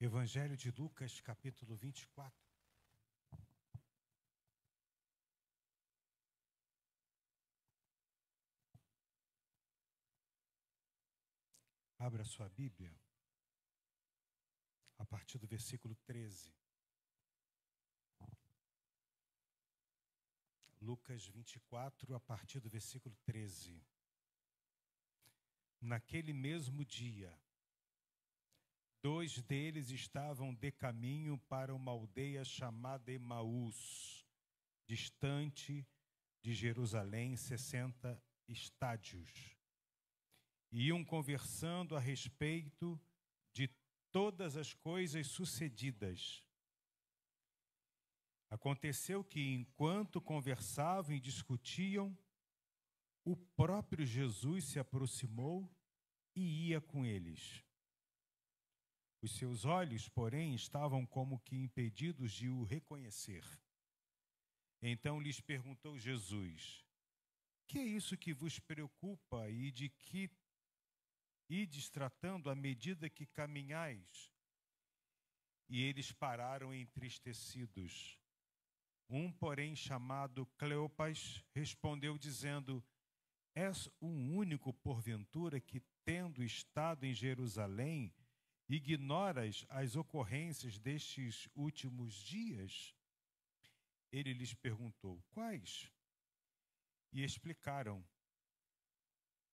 Evangelho de Lucas, capítulo 24. Abra sua Bíblia, a partir do versículo 13. Lucas 24, a partir do versículo 13. Naquele mesmo dia, 2 deles estavam de caminho para uma aldeia chamada Emaús, distante de Jerusalém, 60 estádios. E iam conversando a respeito de todas as coisas sucedidas. Aconteceu que, enquanto conversavam e discutiam, o próprio Jesus se aproximou e ia com eles. Os seus olhos, porém, estavam como que impedidos de o reconhecer. Então lhes perguntou Jesus: que é isso que vos preocupa e de que ides tratando à medida que caminhais? E eles pararam entristecidos. Um, porém, chamado Cleopas, respondeu dizendo: és o único, porventura, que, tendo estado em Jerusalém, ignoras as ocorrências destes últimos dias? Ele lhes perguntou: quais? E explicaram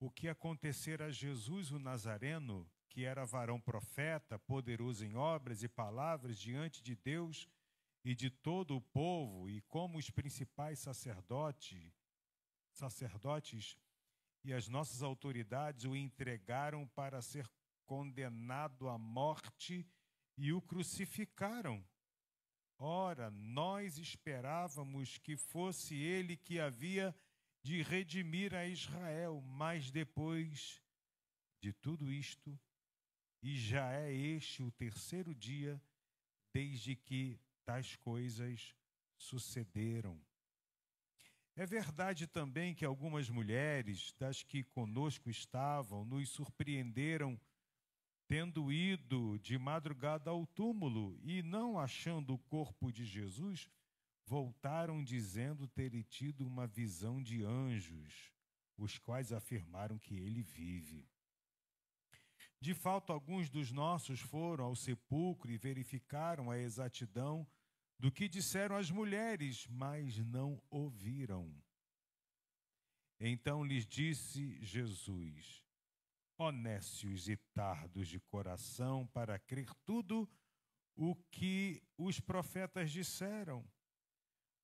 o que acontecera a Jesus o Nazareno, que era varão profeta, poderoso em obras e palavras diante de Deus e de todo o povo, e como os principais sacerdotes e as nossas autoridades o entregaram para ser condenado à morte e o crucificaram. Ora, nós esperávamos que fosse ele que havia de redimir a Israel, mas depois de tudo isto, e já é este o 3º dia desde que tais coisas sucederam. É verdade também que algumas mulheres das que conosco estavam nos surpreenderam tendo ido de madrugada ao túmulo e, não achando o corpo de Jesus, voltaram dizendo terem tido uma visão de anjos, os quais afirmaram que ele vive. De fato, alguns dos nossos foram ao sepulcro e verificaram a exatidão do que disseram as mulheres, mas não ouviram. Então lhes disse Jesus: ó nécios e tardos de coração, para crer tudo o que os profetas disseram.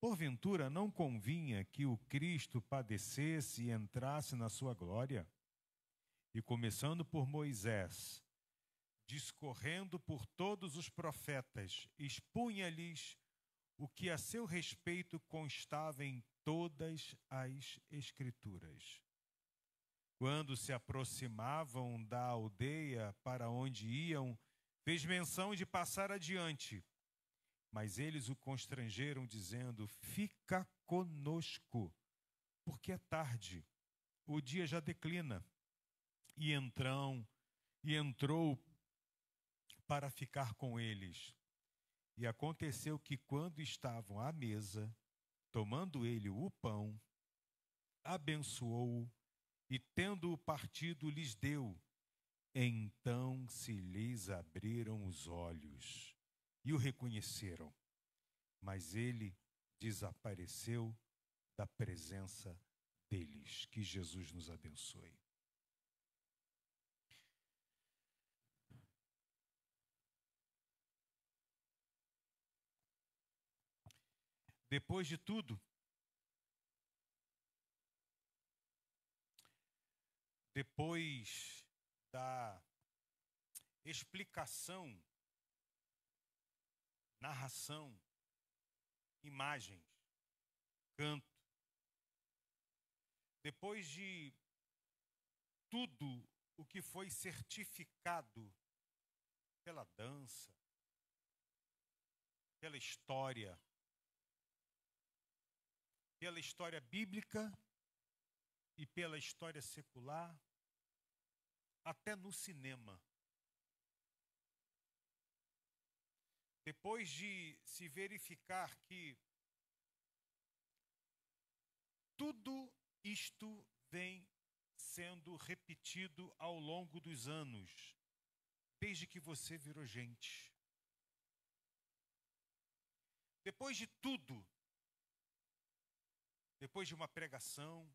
Porventura não convinha que o Cristo padecesse e entrasse na sua glória? E começando por Moisés, discorrendo por todos os profetas, expunha-lhes o que a seu respeito constava em todas as Escrituras. Quando se aproximavam da aldeia para onde iam, fez menção de passar adiante. Mas eles o constrangeram, dizendo: fica conosco, porque é tarde, o dia já declina. E entrou para ficar com eles. E aconteceu que, quando estavam à mesa, tomando ele o pão, abençoou-o, e tendo-o partido, lhes deu. Então se lhes abriram os olhos e o reconheceram. Mas ele desapareceu da presença deles. Que Jesus nos abençoe. Depois de tudo, depois da explicação, narração, imagens, canto, depois de tudo o que foi certificado pela dança, pela história bíblica e pela história secular, até no cinema. depois de se verificar que tudo isto vem sendo repetido ao longo dos anos, desde que você virou gente. Depois de tudo, depois de uma pregação,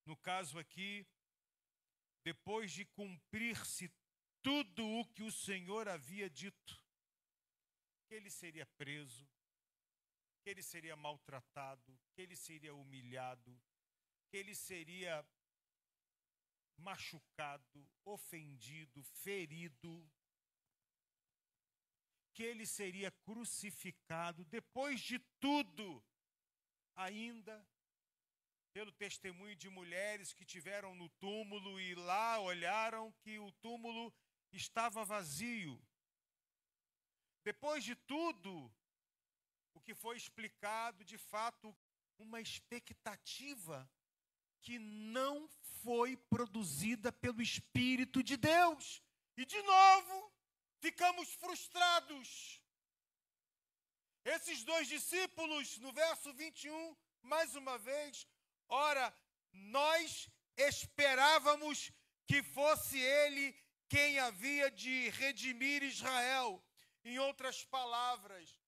no caso aqui, depois de cumprir-se tudo o que o Senhor havia dito, que ele seria preso, que ele seria maltratado, que ele seria humilhado, que ele seria machucado, ofendido, ferido, que ele seria crucificado. Depois de tudo, ainda, pelo testemunho de mulheres que tiveram no túmulo e lá olharam que o túmulo estava vazio. Depois de tudo, o que foi explicado, de fato, uma expectativa que não foi produzida pelo Espírito de Deus. E, de novo, ficamos frustrados. Esses dois discípulos, no verso 21, mais uma vez, ora, nós esperávamos que fosse ele quem havia de redimir Israel. Em outras palavras,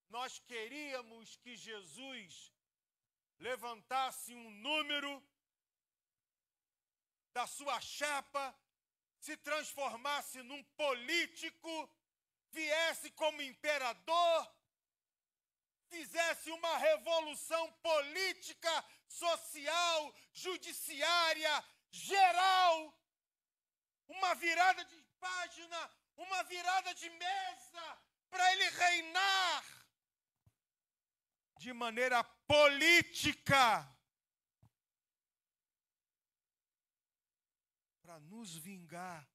nós queríamos que Jesus levantasse um número da sua chapa, se transformasse num político, viesse como imperador, fizesse uma revolução política, social, judiciária, geral, uma virada de página, uma virada de mesa, para ele reinar de maneira política, para nos vingar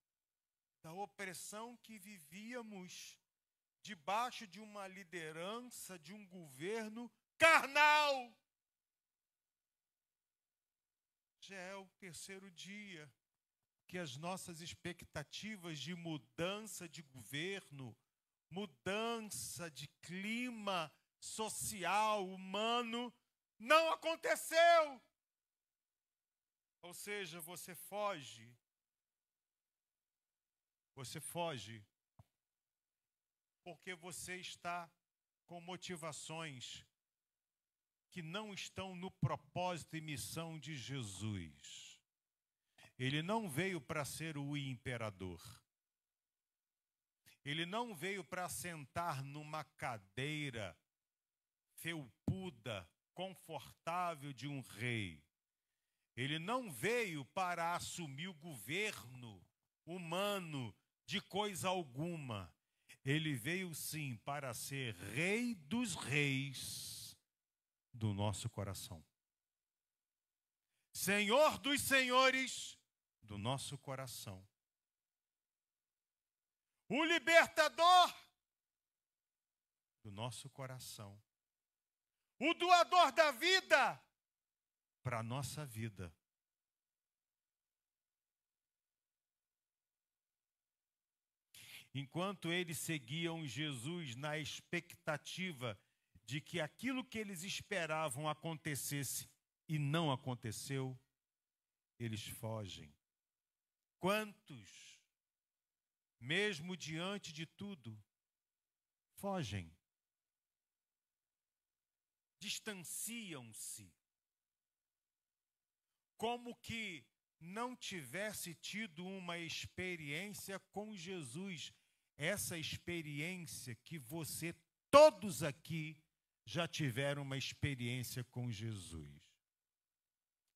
da opressão que vivíamos debaixo de uma liderança, de um governo carnal. Já é o terceiro dia que as nossas expectativas de mudança de governo, mudança de clima social, humano, não aconteceu. Ou seja, você foge porque você está com motivações que não estão no propósito e missão de Jesus. Ele não veio para ser o imperador. Ele não veio para sentar numa cadeira felpuda, confortável de um rei. Ele não veio para assumir o governo humano de coisa alguma. Ele veio, sim, para ser rei dos reis do nosso coração. Senhor dos senhores do nosso coração. O libertador do nosso coração. O doador da vida para a nossa vida. Enquanto eles seguiam Jesus na expectativa de que aquilo que eles esperavam acontecesse e não aconteceu, eles fogem. Quantos, mesmo diante de tudo, fogem? Distanciam-se, como que não tivesse tido uma experiência com Jesus. Essa experiência que você, todos aqui, já tiveram uma experiência com Jesus.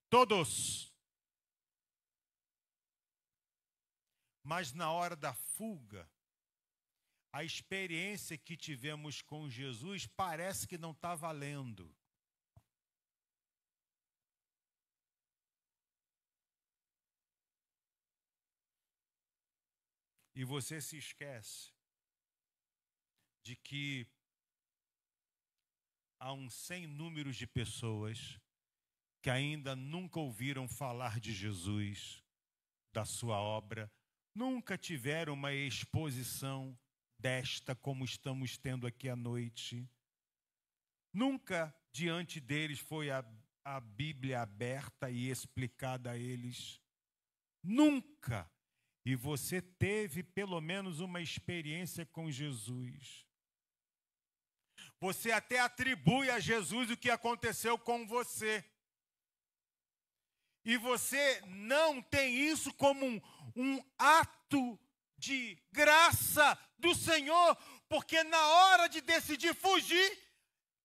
Todos. Mas na hora da fuga, a experiência que tivemos com Jesus parece que não está valendo. E você se esquece de que há um sem números de pessoas que ainda nunca ouviram falar de Jesus, da sua obra, nunca tiveram uma exposição desta como estamos tendo aqui à noite. Nunca diante deles foi a Bíblia aberta e explicada a eles. Nunca. E você teve pelo menos uma experiência com Jesus. Você até atribui a Jesus o que aconteceu com você. E você não tem isso como um ato de graça do Senhor, porque na hora de decidir fugir,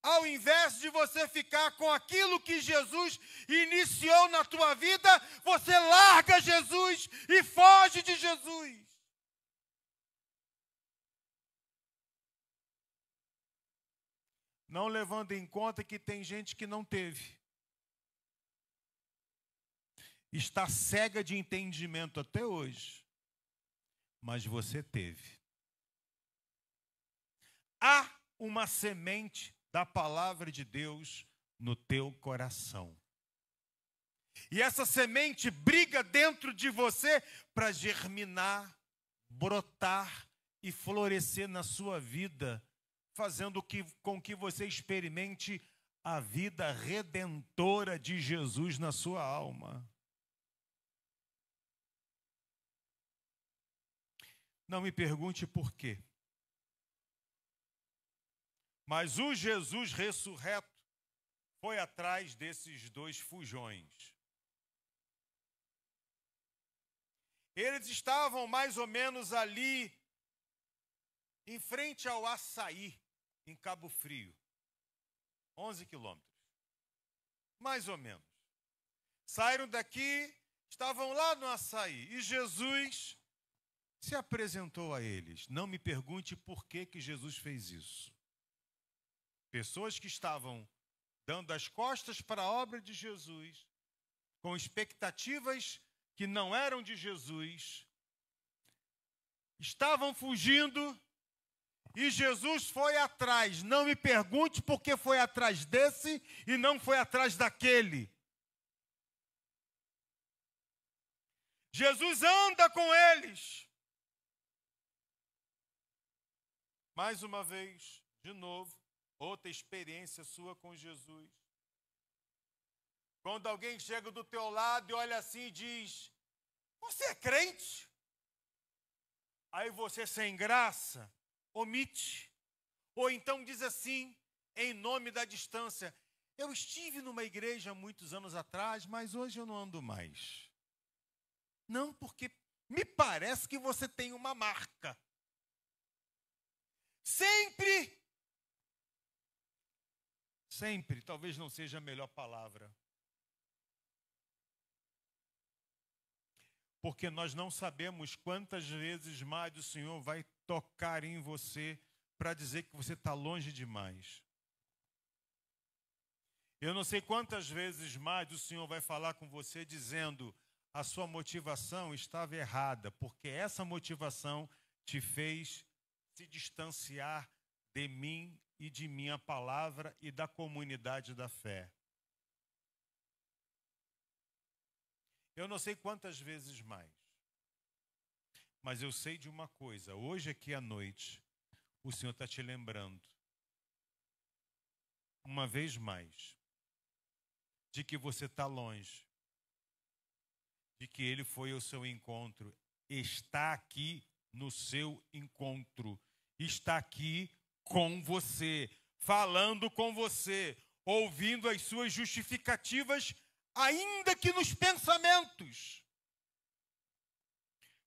ao invés de você ficar com aquilo que Jesus iniciou na tua vida, você larga Jesus e foge de Jesus. Não levando em conta que tem gente que não teve. Está cega de entendimento até hoje. Mas você teve. Há uma semente da palavra de Deus no teu coração. E essa semente briga dentro de você para germinar, brotar e florescer na sua vida, fazendo com que você experimente a vida redentora de Jesus na sua alma. Não me pergunte por quê. Mas o Jesus ressurreto foi atrás desses dois fujões. Eles estavam mais ou menos ali, em frente ao Açaí, em Cabo Frio. 11 quilômetros. Mais ou menos. Saíram daqui, estavam lá no Açaí. E Jesus se apresentou a eles. Não me pergunte por que Jesus fez isso. Pessoas que estavam dando as costas para a obra de Jesus, com expectativas que não eram de Jesus, estavam fugindo e Jesus foi atrás. Não me pergunte por que foi atrás desse e não foi atrás daquele. Jesus anda com eles. Mais uma vez, de novo, outra experiência sua com Jesus. Quando alguém chega do teu lado e olha assim e diz: você é crente? Aí você, sem graça, omite. Ou então diz assim, em nome da distância: eu estive numa igreja muitos anos atrás, mas hoje eu não ando mais. Não, porque me parece que você tem uma marca. Sempre, talvez não seja a melhor palavra. Porque nós não sabemos quantas vezes mais o Senhor vai tocar em você para dizer que você está longe demais. Eu não sei quantas vezes mais o Senhor vai falar com você dizendo: a sua motivação estava errada, porque essa motivação te fez se distanciar de mim e de minha palavra e da comunidade da fé. Eu não sei quantas vezes mais, mas eu sei de uma coisa: hoje aqui à noite, o Senhor está te lembrando, uma vez mais, de que você está longe, de que Ele foi ao seu encontro, está aqui no seu encontro, está aqui com você, falando com você, ouvindo as suas justificativas, ainda que nos pensamentos,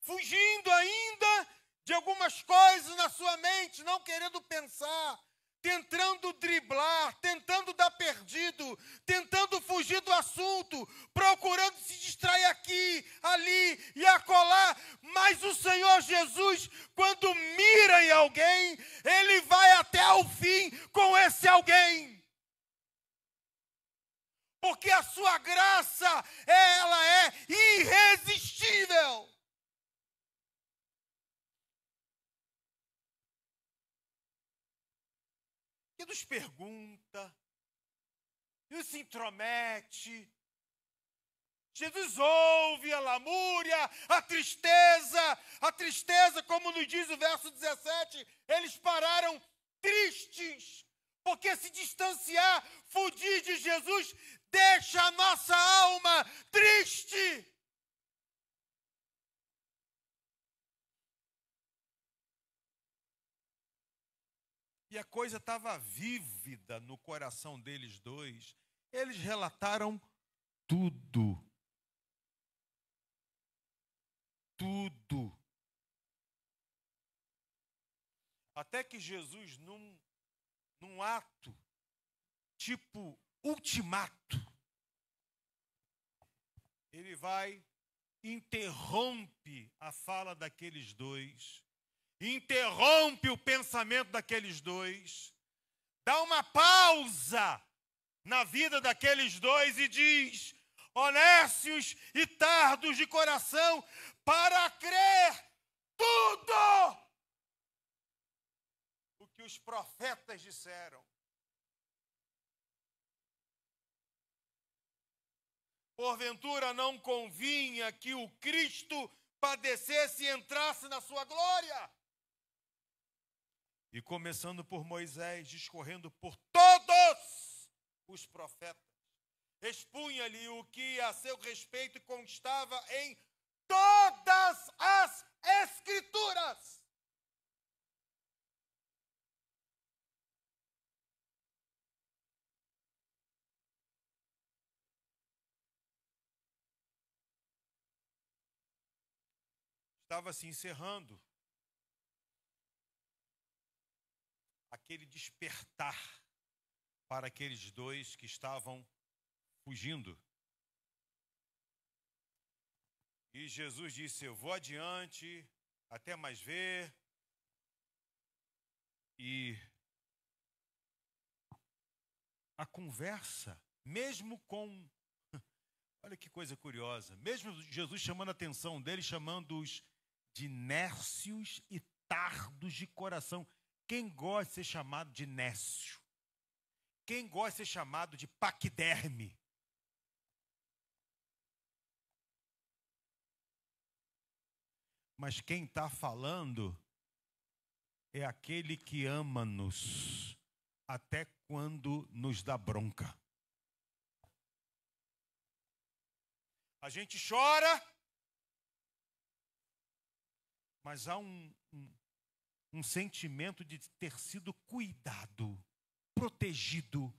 fugindo ainda de algumas coisas na sua mente, não querendo pensar, tentando driblar, tentando dar perdido, tentando fugir do assunto, procurando se distrair aqui, ali e acolá. Mas o Senhor Jesus, quando mira em alguém, Ele vai até o fim com esse alguém. Porque a sua graça, ela é irresistível. E nos pergunta, e se intromete. Jesus ouve a lamúria, a tristeza, como nos diz o verso 17, quer se distanciar, fugir de Jesus, deixa a nossa alma triste. E a coisa estava vívida no coração deles dois. Eles relataram tudo. Tudo. Até que Jesus, num ato, tipo ultimato, ele vai, interrompe a fala daqueles dois, interrompe o pensamento daqueles dois, dá uma pausa na vida daqueles dois e diz: honestos e tardos de coração, para crer tudo o que os profetas disseram. Porventura não convinha que o Cristo padecesse e entrasse na sua glória? E começando por Moisés, discorrendo por todos os profetas, expunha-lhe o que a seu respeito constava em todas as Escrituras. Estava se encerrando aquele despertar para aqueles dois que estavam fugindo. E Jesus disse: eu vou adiante, até mais ver. E a conversa, mesmo com... Olha que coisa curiosa. Mesmo Jesus chamando a atenção deles, chamando-os de nércios e tardos de coração. Quem gosta de ser chamado de nércio? Quem gosta de ser chamado de paquiderme? Mas quem está falando é aquele que ama-nos até quando nos dá bronca. A gente chora, mas há um sentimento de ter sido cuidado, protegido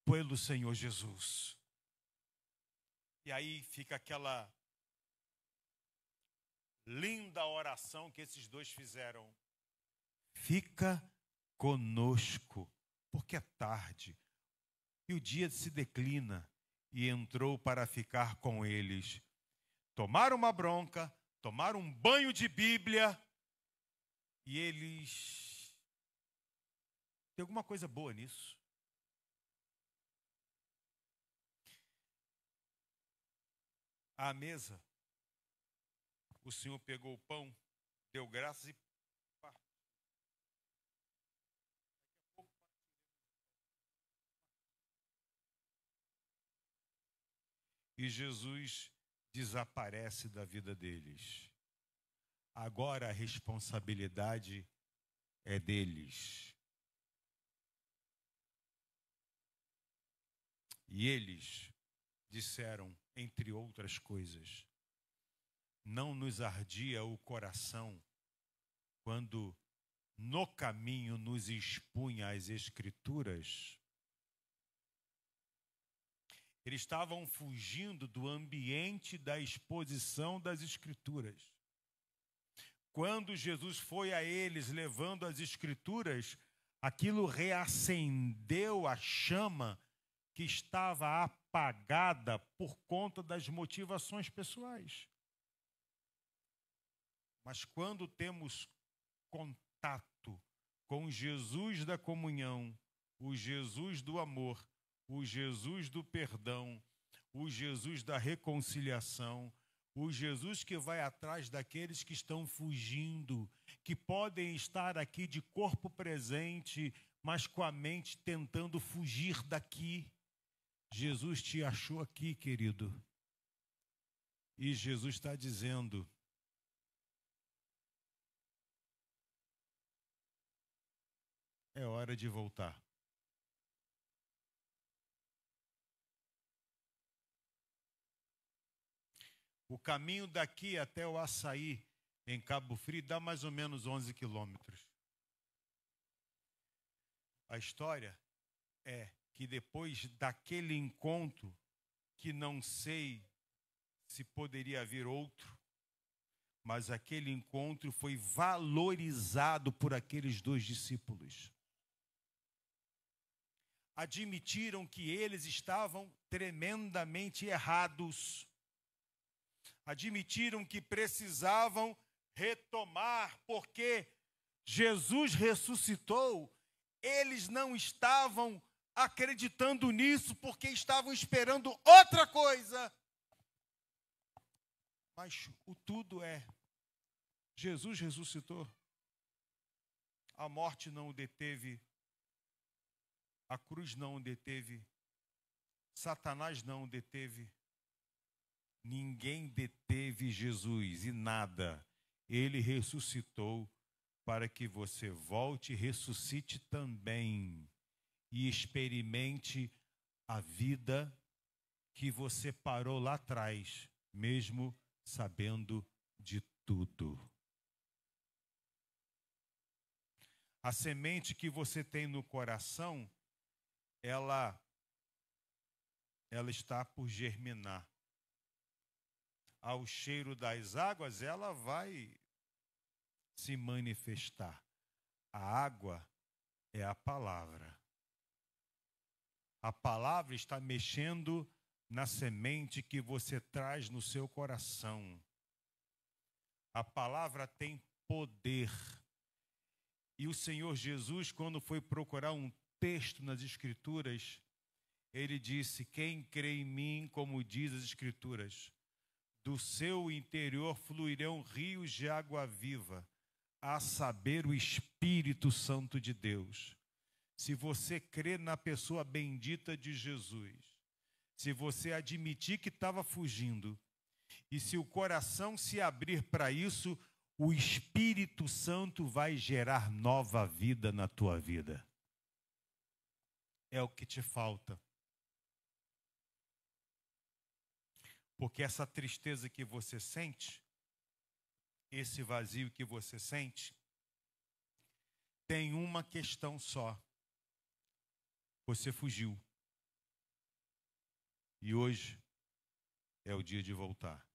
pelo Senhor Jesus. E aí fica aquela linda oração que esses dois fizeram: fica conosco, porque é tarde e o dia se declina. E entrou para ficar com eles. Tomaram uma bronca, tomaram um banho de Bíblia, e eles... Tem alguma coisa boa nisso? À mesa, o Senhor pegou o pão, deu graças e partiu. E Jesus desaparece da vida deles. Agora a responsabilidade é deles. E eles disseram, entre outras coisas: não nos ardia o coração quando no caminho nos expunha as Escrituras? Eles estavam fugindo do ambiente da exposição das Escrituras. Quando Jesus foi a eles levando as Escrituras, aquilo reacendeu a chama que estava apagada por conta das motivações pessoais. Mas quando temos contato com Jesus da comunhão, o Jesus do amor, o Jesus do perdão, o Jesus da reconciliação, o Jesus que vai atrás daqueles que estão fugindo, que podem estar aqui de corpo presente, mas com a mente tentando fugir daqui. Jesus te achou aqui, querido. E Jesus está dizendo: é hora hora de voltar. O caminho daqui até o Açaí, em Cabo Frio, dá mais ou menos 11 quilômetros. A história é que depois daquele encontro, que não sei se poderia haver outro, mas aquele encontro foi valorizado por aqueles 2 discípulos. Admitiram que eles estavam tremendamente errados. Admitiram que precisavam retomar, porque Jesus ressuscitou. Eles não estavam acreditando nisso, porque estavam esperando outra coisa. Mas o tudo é: Jesus ressuscitou. A morte não o deteve, a cruz não o deteve, Satanás não o deteve. Ninguém deteve Jesus e nada. Ele ressuscitou para que você volte e ressuscite também e experimente a vida que você parou lá atrás, mesmo sabendo de tudo. A semente que você tem no coração, ela está por germinar. Ao cheiro das águas, ela vai se manifestar. A água é a palavra. A palavra está mexendo na semente que você traz no seu coração. A palavra tem poder. E o Senhor Jesus, quando foi procurar um texto nas Escrituras, ele disse: quem crê em mim, como diz as Escrituras, do seu interior fluirão rios de água viva, a saber, o Espírito Santo de Deus. Se você crê na pessoa bendita de Jesus, se você admitir que estava fugindo, e se o coração se abrir para isso, o Espírito Santo vai gerar nova vida na tua vida. É o que te falta. Porque essa tristeza que você sente, esse vazio que você sente, tem uma questão só. Você fugiu. E hoje é o dia de voltar.